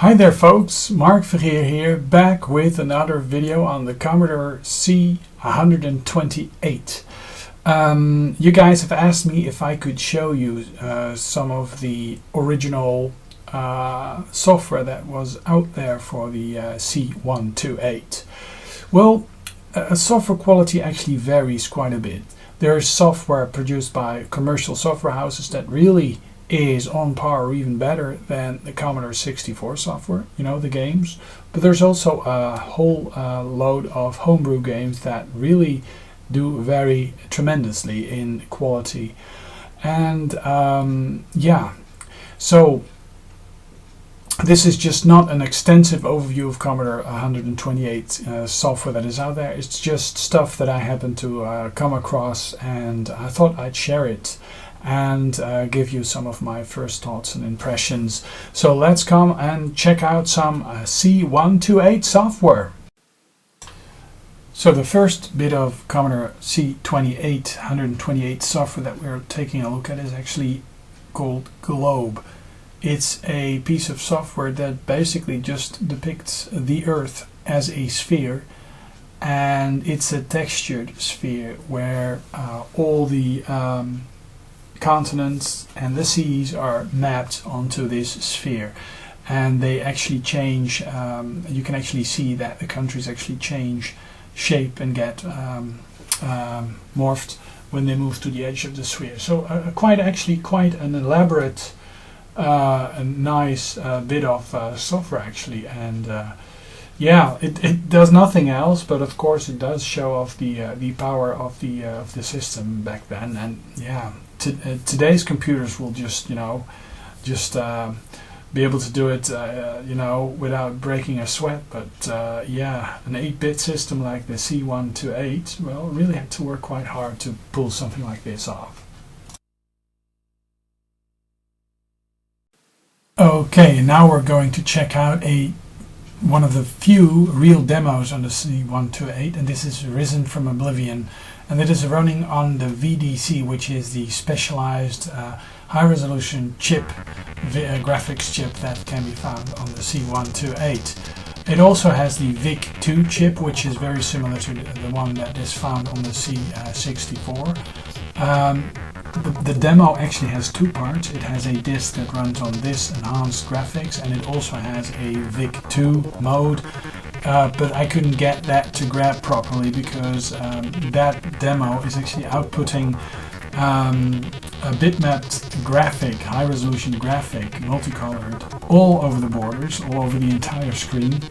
Hi there folks, Mark Vergeer here, back with another video on the Commodore C128. You guys have asked me if I could show you some of the original software that was out there for the C128. Well, software quality actually varies quite a bit. There is software produced by commercial software houses that really is on par or even better than the Commodore 64 software, you know, the games. But there's also a whole load of homebrew games that really do vary tremendously in quality. And yeah, so this is just not an extensive overview of Commodore 128 software that is out there. It's just stuff that I happened to come across, and I thought I'd share it and give you some of my first thoughts and impressions. So let's come and check out some C128 software. So the first bit of Commodore C128 128 software that we're taking a look at is actually called Globe. It's a piece of software that basically just depicts the Earth as a sphere, and it's a textured sphere where all the continents and the seas are mapped onto this sphere, and they actually change. You can actually see that the countries actually change shape and get morphed when they move to the edge of the sphere. So quite an elaborate a nice bit of software actually, and yeah, it does nothing else, but of course it does show off the power of the system back then. And yeah, today's computers will just be able to do it without breaking a sweat. But yeah, an 8-bit system like the C128, well, really had to work quite hard to pull something like this off. Okay, now we're going to check out one of the few real demos on the C128, and this is Risen from Oblivion, and it is running on the VDC, which is the specialized high-resolution chip, graphics chip that can be found on the C128. It also has the VIC-2 chip, which is very similar to the one that is found on the C64. The demo actually has two parts. It has a disk that runs on this enhanced graphics, and it also has a VIC-2 mode, but I couldn't get that to grab properly because that demo is actually outputting a bitmapped graphic, high-resolution graphic, multicolored, all over the borders, all over the entire screen.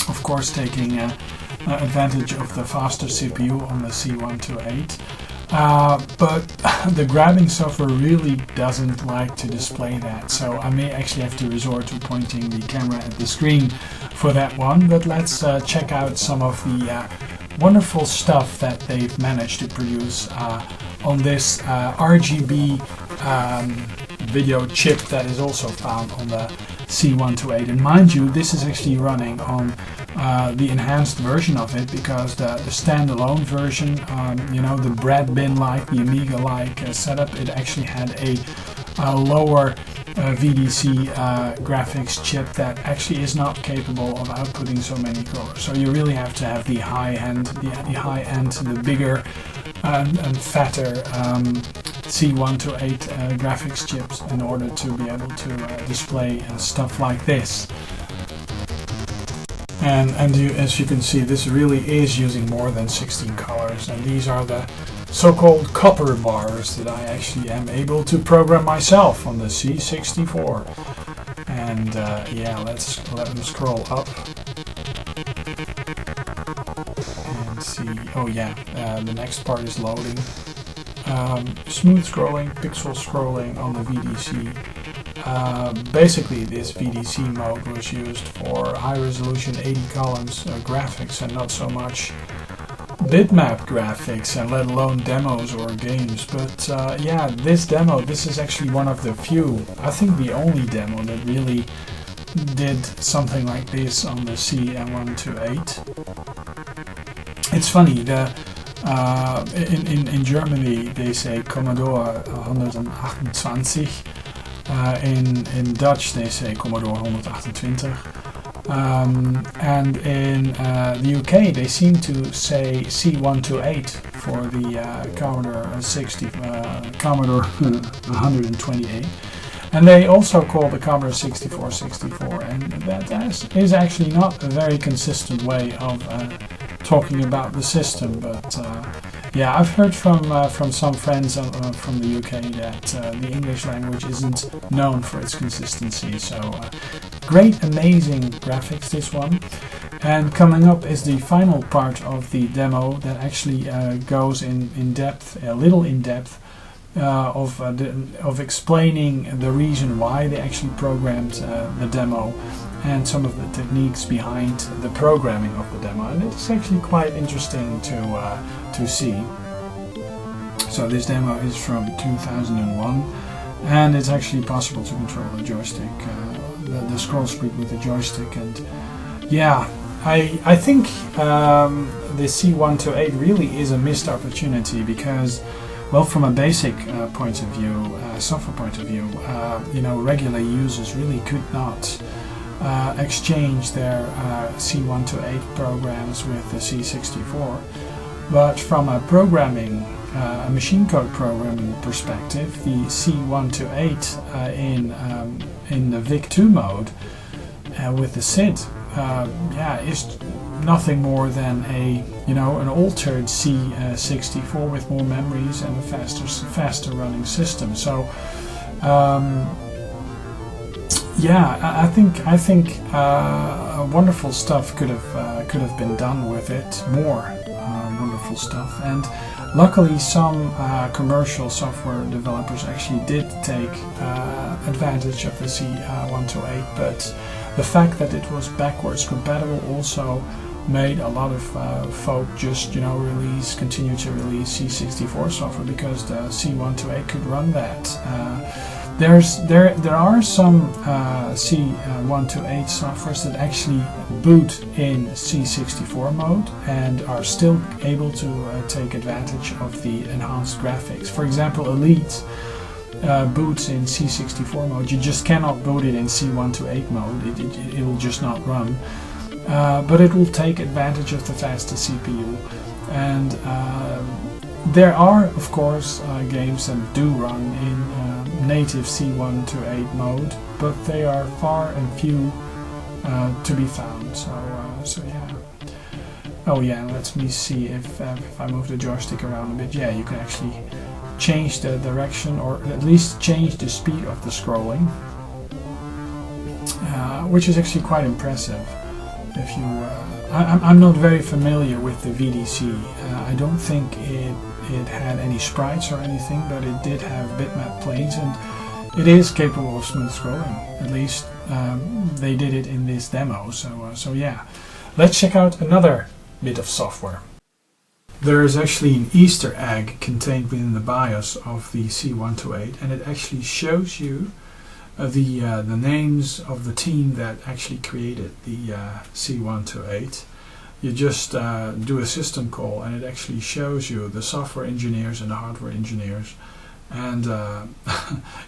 Of course, taking advantage of the faster CPU on the C128. But the grabbing software really doesn't like to display that, so I may actually have to resort to pointing the camera at the screen for that one. But let's check out some of the wonderful stuff that they've managed to produce on this RGB video chip that is also found on the C128. And mind you, this is actually running on the enhanced version of it, because the standalone version, the bread bin-like, the Amiga-like setup, it actually had a lower VDC graphics chip that actually is not capable of outputting so many colors. So you really have to have the high-end, the bigger and fatter C128 graphics chips in order to be able to display stuff like this. And as you can see, this really is using more than 16 colors, and these are the so-called copper bars that I actually am able to program myself on the C64. And yeah, let's let them scroll up and see. Oh yeah, the next part is loading. Smooth scrolling, pixel scrolling on the VDC. Basically, this VDC mode was used for high-resolution 80 columns graphics, and not so much bitmap graphics, and let alone demos or games. But yeah, this is actually one of the few, I think the only demo that really did something like this on the C128. It's funny, in Germany they say Commodore 128. In Dutch they say Commodore 128. And in the UK they seem to say C128 for the Commodore 128. And they also call the Commodore 6464, and that is actually not a very consistent way of talking about the system. But yeah, I've heard from some friends from the UK that the English language isn't known for its consistency. So great, amazing graphics, this one. And coming up is the final part of the demo that actually goes in depth, a little in depth, of explaining the reason why they actually programmed the demo and some of the techniques behind the programming of the demo, and it's actually quite interesting to see. So this demo is from 2001, and it's actually possible to control the joystick, the scroll speed with the joystick. And yeah, I think the C128 really is a missed opportunity, because, well, from a basic point of view, software point of view, you know, regular users really could not exchange their C128 programs with the C64. But from a programming, a machine code programming perspective, the C128 in the VIC2 mode with the SID, yeah, is nothing more than an altered C64 with more memories and a faster running system. So yeah, I think wonderful stuff could have been done with it. More wonderful stuff, and luckily some commercial software developers actually did take advantage of the C128. But the fact that it was backwards compatible also made a lot of folk just continue to release C64 software, because the C128 could run that. There are some C128 softwares that actually boot in C64 mode and are still able to take advantage of the enhanced graphics. For example, Elite boots in C64 mode. You just cannot boot it in C128 mode. It will just not run. But it will take advantage of the faster CPU. And there are, of course, games that do run in native C128 mode, but they are far and few to be found. So yeah. Oh yeah, let me see if I move the joystick around a bit. Yeah, you can actually change the direction, or at least change the speed of the scrolling, which is actually quite impressive. If you, I'm not very familiar with the VDC. I don't think it had any sprites or anything, but it did have bitmap planes, and it is capable of smooth scrolling. At least they did it in this demo. So yeah, let's check out another bit of software. There is actually an Easter egg contained within the BIOS of the C128, and it actually shows you the names of the team that actually created the C128. You just do a system call, and it actually shows you the software engineers and the hardware engineers. And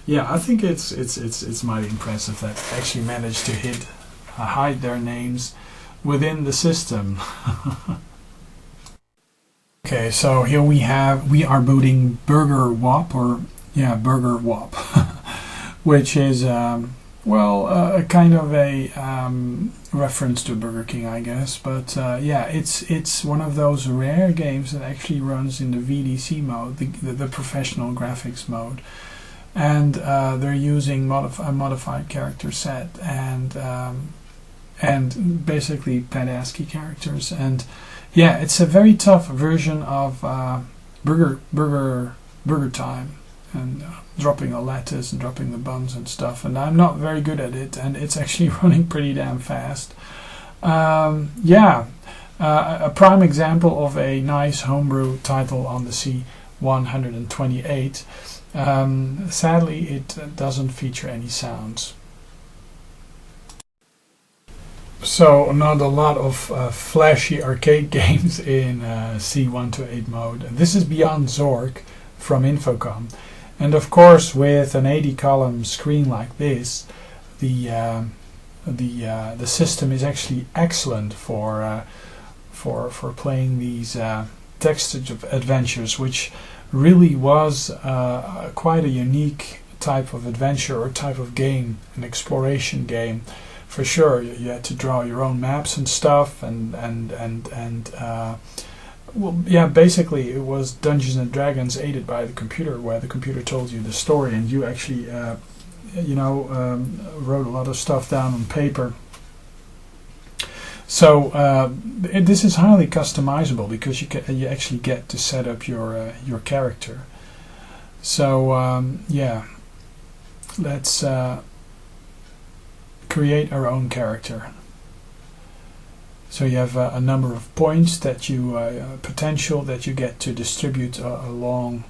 yeah, I think it's mighty impressive that they actually managed to hide their names within the system. Okay, so here we are booting Burger Whop, Burger Whop, which is a kind of a reference to Burger King, I guess. But yeah, it's one of those rare games that actually runs in the VDC mode, the professional graphics mode, and they're using a modified character set and basically pad ASCII characters. And yeah, it's a very tough version of Burger Time, and dropping a lettuce and dropping the buns and stuff, and I'm not very good at it, and it's actually running pretty damn fast. Yeah, a prime example of a nice homebrew title on the C128. Sadly, it doesn't feature any sounds. So not a lot of flashy arcade games in C128 mode. This is Beyond Zork from Infocom. And of course, with an 80-column screen like this, the system is actually excellent for playing these text adventures, which really was quite a unique type of adventure or type of game, an exploration game. For sure, you had to draw your own maps and stuff, and well, yeah, basically it was Dungeons and Dragons aided by the computer, where the computer told you the story, and you actually, wrote a lot of stuff down on paper. So this is highly customizable because you actually get to set up your character. So yeah, let's create our own character. So you have a number of points that you potential that you get to distribute along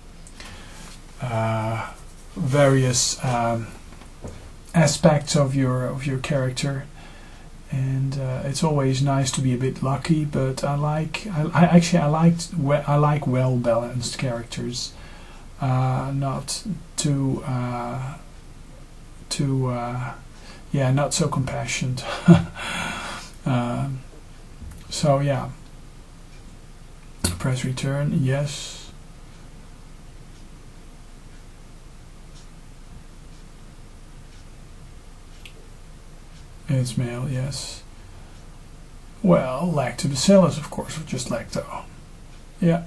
various aspects of your character, and it's always nice to be a bit lucky. But I like well balanced characters, not too not so compassionate. So yeah, press return, yes. It's male, yes. Well, lactobacillus, of course, or just lacto. Yeah.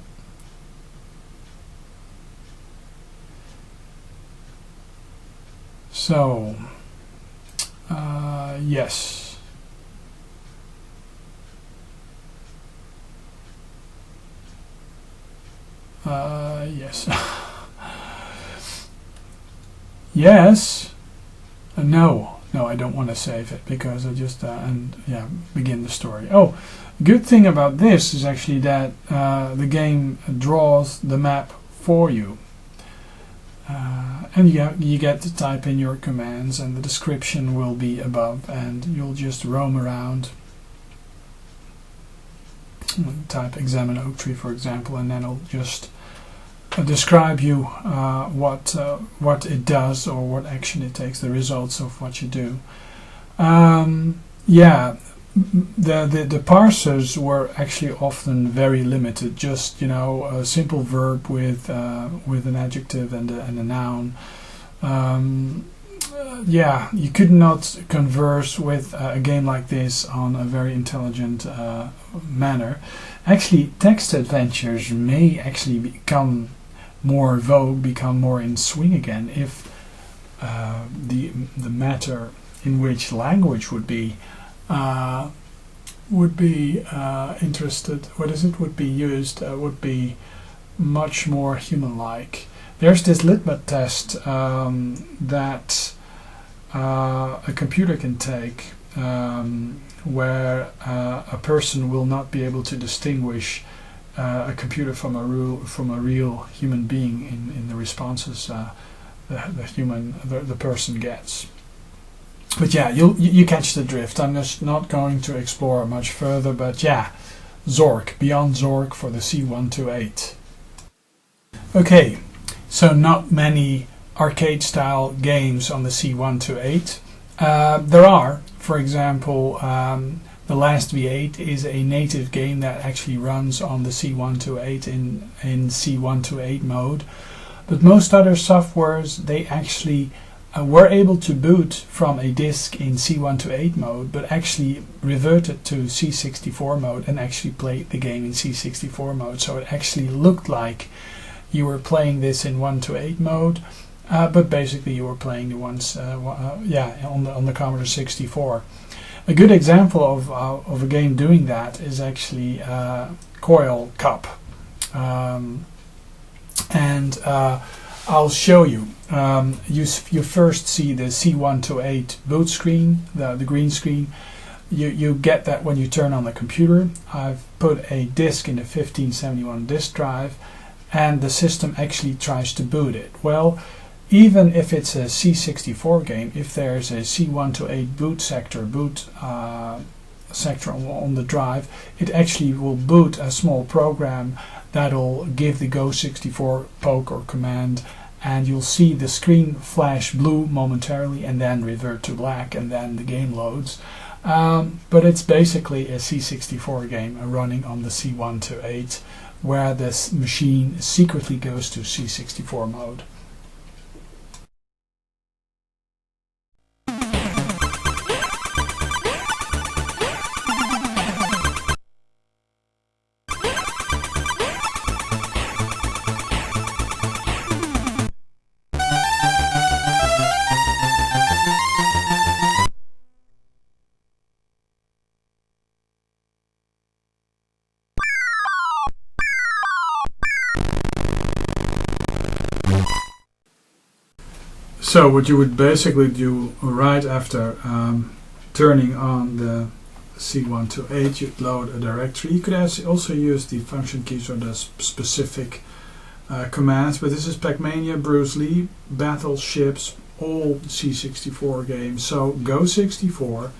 So, yes. Yes. Yes. No, I don't want to save it because I just begin the story. Oh, good thing about this is actually that the game draws the map for you, and you get to type in your commands, and the description will be above, and you'll just roam around. Type examine oak tree, for example, and then it'll just describe you what it does or what action it takes, the results of what you do. Yeah, the parsers were actually often very limited. Just a simple verb with an adjective and a noun. Yeah, you could not converse with a game like this on a very intelligent manner. Actually, text adventures may actually become more vogue, become more in swing again, if the matter in which language would be interested. Would be used would be much more human-like. There's this litmus test that a computer can take, where a person will not be able to distinguish a computer from a real human being in the responses the person gets. But yeah, you catch the drift. I'm just not going to explore much further. But yeah, Zork, Beyond Zork for the C128. Okay, so not many arcade-style games on the C128. There are, for example, The Last V8 is a native game that actually runs on the C128 in C128 mode. But most other softwares, they actually were able to boot from a disk in C128 mode, but actually reverted to C64 mode and actually played the game in C64 mode. So it actually looked like you were playing this in 128 mode, but basically you were playing the ones on the Commodore 64. A good example of a game doing that is actually Coil Cup, and I'll show you. You first see the C128 boot screen, the green screen. You get that when you turn on the computer. I've put a disk in the 1571 disk drive, and the system actually tries to boot it. Well, even if it's a C64 game, if there's a C128 boot sector on the drive, it actually will boot a small program that'll give the Go64 poke or command and you'll see the screen flash blue momentarily and then revert to black, and then the game loads. But it's basically a C64 game running on the C128, where this machine secretly goes to C64 mode. So what you would basically do right after turning on the C128, you'd load a directory. You could also use the function keys or the specific commands, but this is Pac-Mania, Bruce Lee, Battleships, all C64 games. So go 64,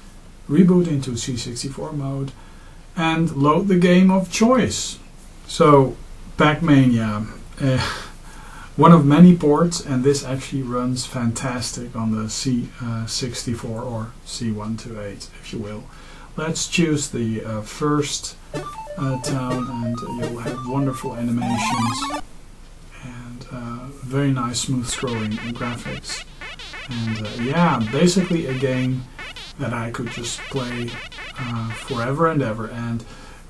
reboot into C64 mode, and load the game of choice. So Pac-Mania. One of many ports, and this actually runs fantastic on the C64 or C128, if you will. Let's choose the first town, and you'll have wonderful animations and very nice smooth scrolling graphics. And yeah, basically a game that I could just play forever and ever. And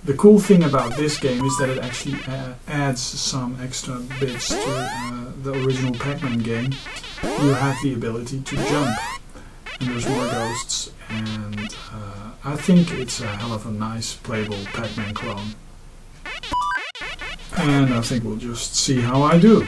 the cool thing about this game is that it actually adds some extra bits to the original Pac-Man game. You have the ability to jump, and there's more ghosts, and I think it's a hell of a nice playable Pac-Man clone. And I think we'll just see how I do.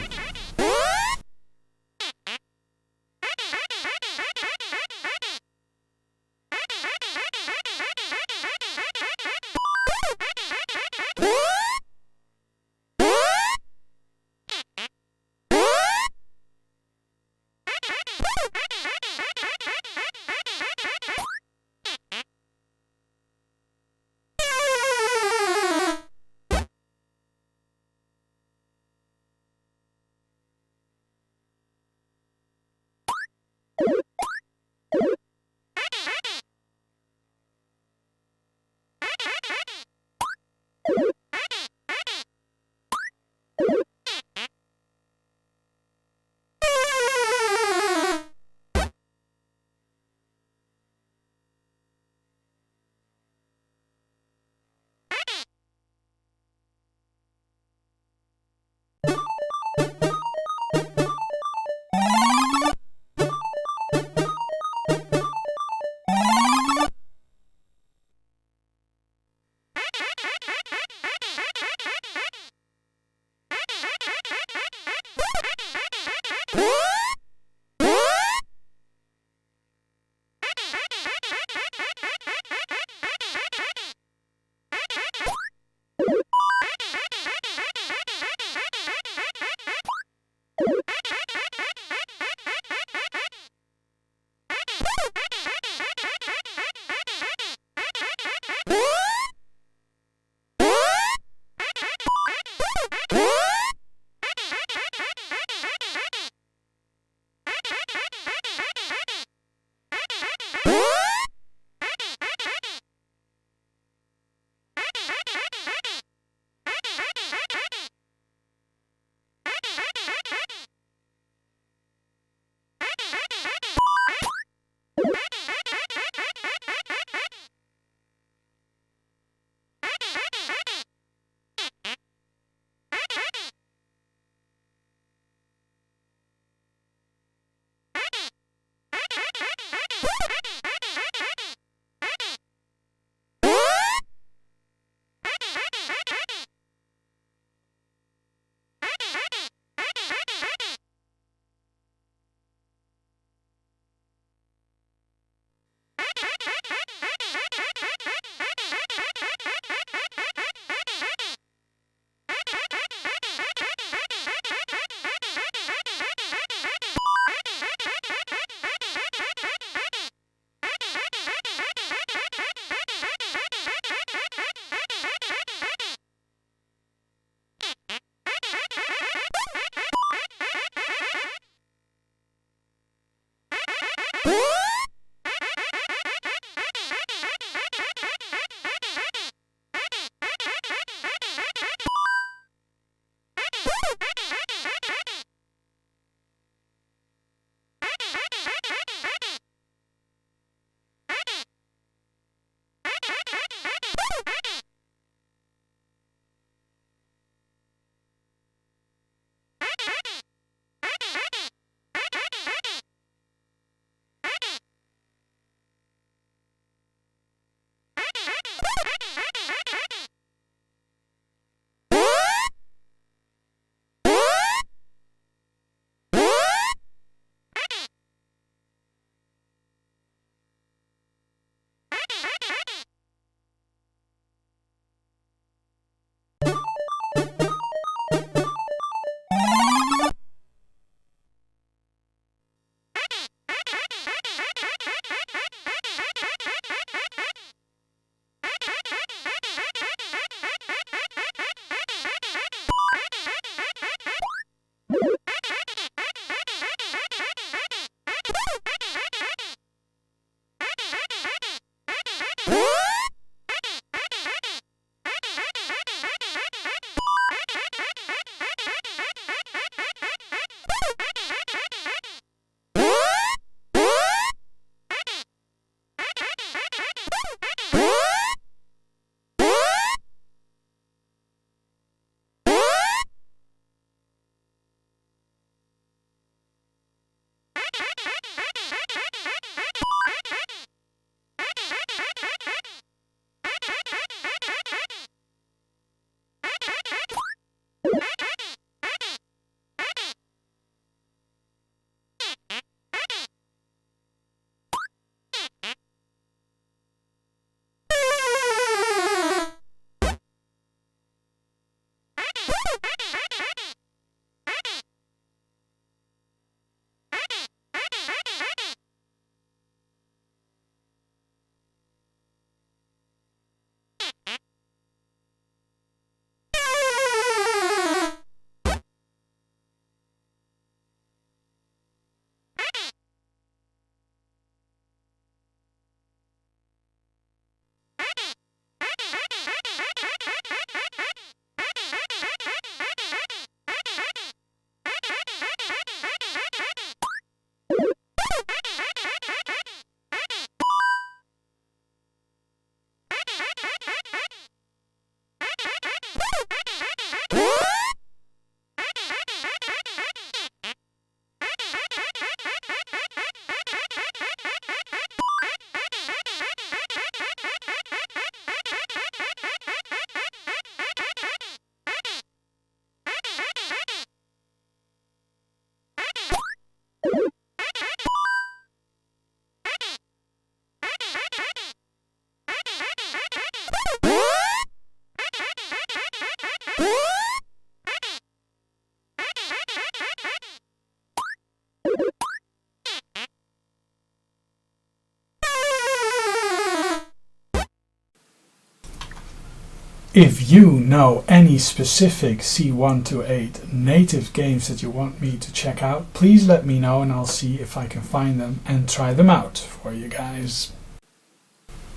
If you know any specific C128 native games that you want me to check out, please let me know and I'll see if I can find them and try them out for you guys.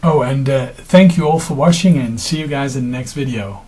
Oh, and thank you all for watching and see you guys in the next video.